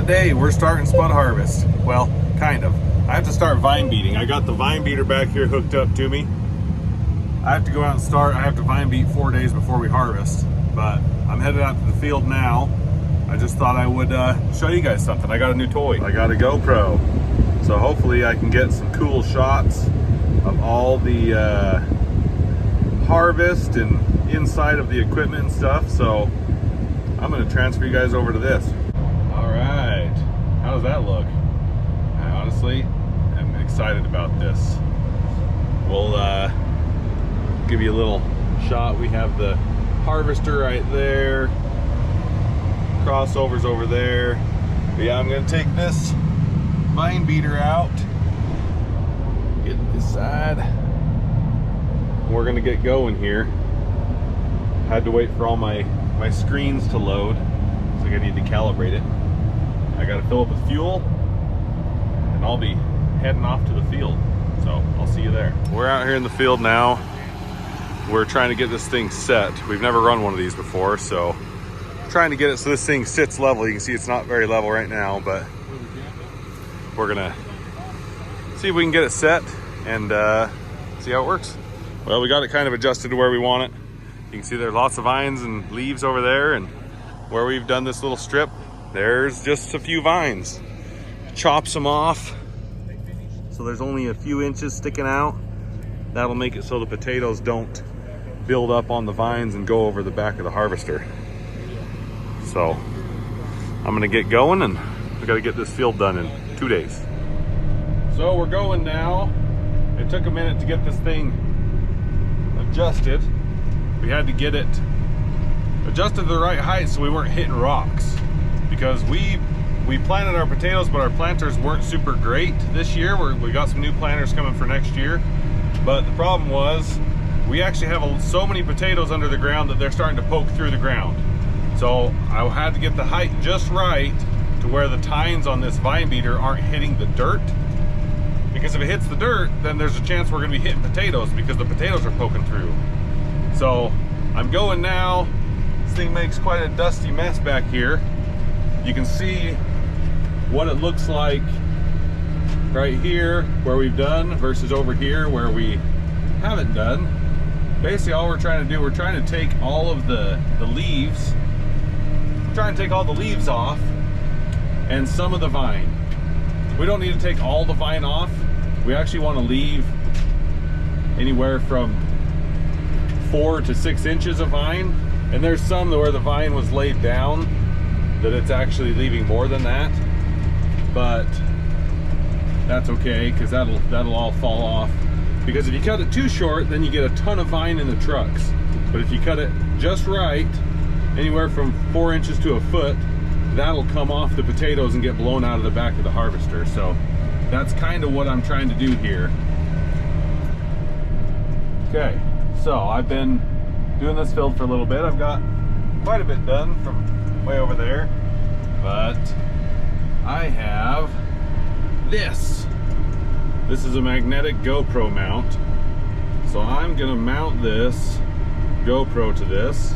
today we're starting spud harvest. Well, kind of. I have to start vine beating. I got the vine beater back here hooked up to me. I have to go out and start. I have to vine beat 4 days before we harvest, but I'm headed out to the field now. I just thought I would show you guys something. I got a new toy. I got a GoPro, so hopefully I can get some cool shots of all the harvest and inside of the equipment and stuff. So I'm going to transfer you guys over to this. All right, how does that look? I honestly am excited about this. We'll give you a little shot. We have the harvester right there, crossovers over there. But yeah, I'm going to take this vine beater out, get this side. We're going to get going here. Had to wait for all my screens to load, so I need to calibrate it. I got to fill up with fuel, and I'll be heading off to the field. So I'll see you there. We're out here in the field now. We're trying to get this thing set. We've never run one of these before, so trying to get it so this thing sits level. You can see it's not very level right now, but we're gonna see if we can get it set and see how it works. Well, we got it kind of adjusted to where we want it. You can see there's lots of vines and leaves over there, and where we've done this little strip, there's just a few vines. Chops them off, so there's only a few inches sticking out. That'll make it so the potatoes don't build up on the vines and go over the back of the harvester. So I'm gonna get going, and we gotta get this field done in 2 days. So we're going now. It took a minute to get this thing adjusted. We had to get it adjusted to the right height so we weren't hitting rocks, because we planted our potatoes, but our planters weren't super great this year. We got some new planters coming for next year, but the problem was we actually have so many potatoes under the ground that they're starting to poke through the ground. So I had to get the height just right to where the tines on this vine beater aren't hitting the dirt, because if it hits the dirt, then there's a chance we're gonna be hitting potatoes because the potatoes are poking through. So I'm going now. This thing makes quite a dusty mess back here. You can see what it looks like right here where we've done versus over here where we haven't done. Basically all we're trying to do, we're trying to take all of the leaves, trying to take all the leaves off and some of the vine. We don't need to take all the vine off. We actually want to leave anywhere from 4 to 6 inches of vine, and there's some where the vine was laid down that it's actually leaving more than that, but that's okay because that'll all fall off. Because if you cut it too short, then you get a ton of vine in the trucks. But if you cut it just right, anywhere from 4 inches to a foot, that'll come off the potatoes and get blown out of the back of the harvester. So that's kind of what I'm trying to do here. Okay, so I've been doing this field for a little bit. I've got quite a bit done from way over there, but I have this. This is a magnetic GoPro mount. So I'm gonna mount this GoPro to this,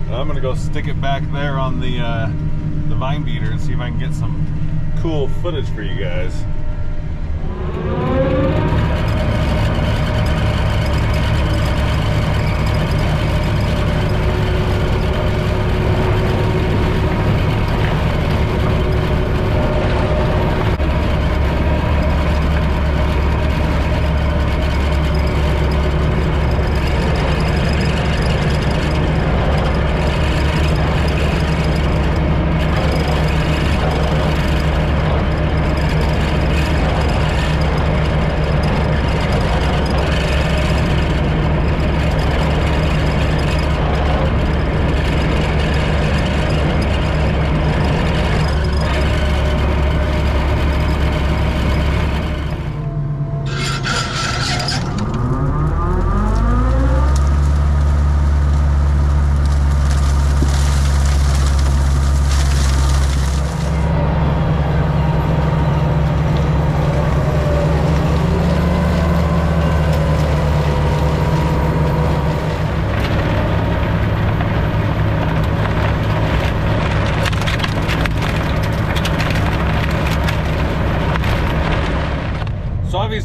and I'm gonna go stick it back there on the vine beater and see if I can get some cool footage for you guys.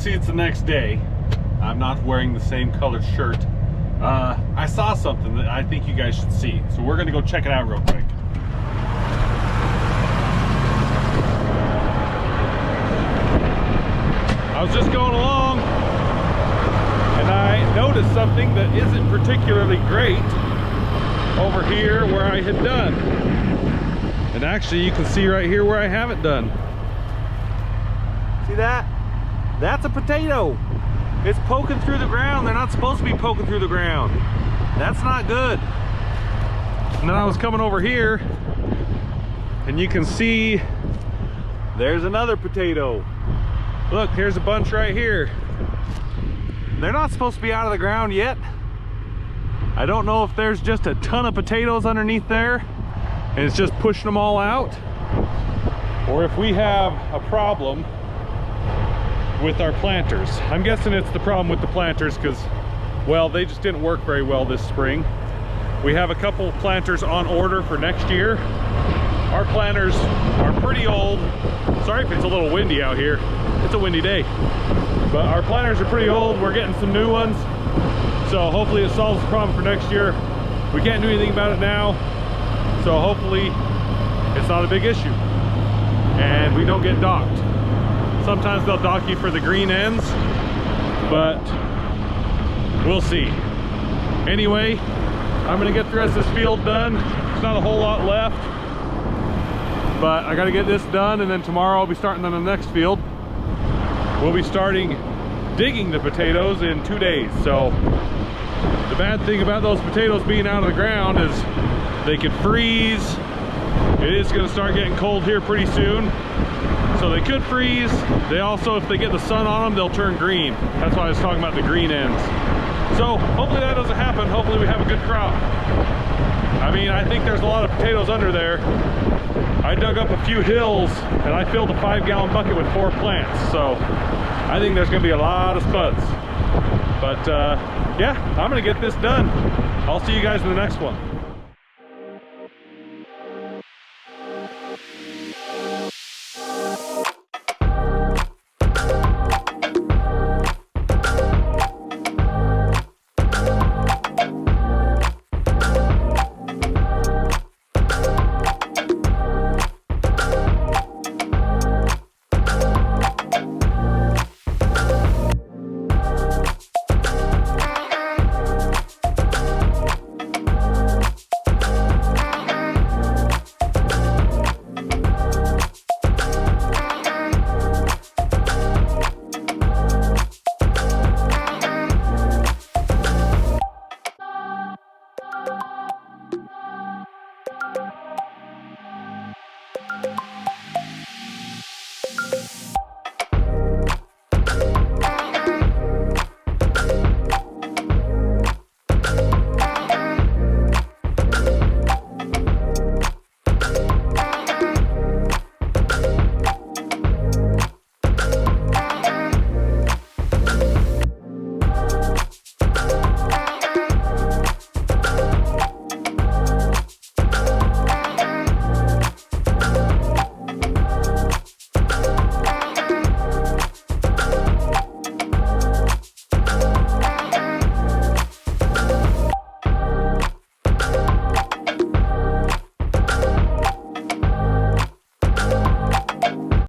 obviously it's the next day. I'm not wearing the same colored shirt. I saw something that I think you guys should see. So we're gonna go check it out real quick. I was just going along and I noticed something that isn't particularly great over here where I had done. And actually you can see right here where I haven't done. See that? That's a potato. It's poking through the ground. They're not supposed to be poking through the ground. That's not good. And then I was coming over here and you can see there's another potato. Look, here's a bunch right here. They're not supposed to be out of the ground yet. I don't know if there's just a ton of potatoes underneath there and it's just pushing them all out, or if we have a problem with our planters. I'm guessing it's the problem with the planters because, well, they just didn't work very well this spring. We have a couple planters on order for next year. Our planters are pretty old. Sorry if it's a little windy out here. It's a windy day. But our planters are pretty old. We're getting some new ones. So hopefully it solves the problem for next year. We can't do anything about it now. So hopefully it's not a big issue. And we don't get docked. Sometimes they'll dock you for the green ends, but we'll see. Anyway, I'm gonna get the rest of this field done. There's not a whole lot left, but I gotta get this done, and then tomorrow I'll be starting on the next field. We'll be starting digging the potatoes in 2 days. So the bad thing about those potatoes being out of the ground is they could freeze. It is gonna start getting cold here pretty soon. So they could freeze. They also, if they get the sun on them, they'll turn green. That's why I was talking about the green ends. So hopefully that doesn't happen. Hopefully we have a good crop. I mean, I think there's a lot of potatoes under there. I dug up a few hills and I filled a 5-gallon bucket with 4 plants. So I think there's gonna be a lot of spuds. But yeah, I'm gonna get this done. I'll see you guys in the next one.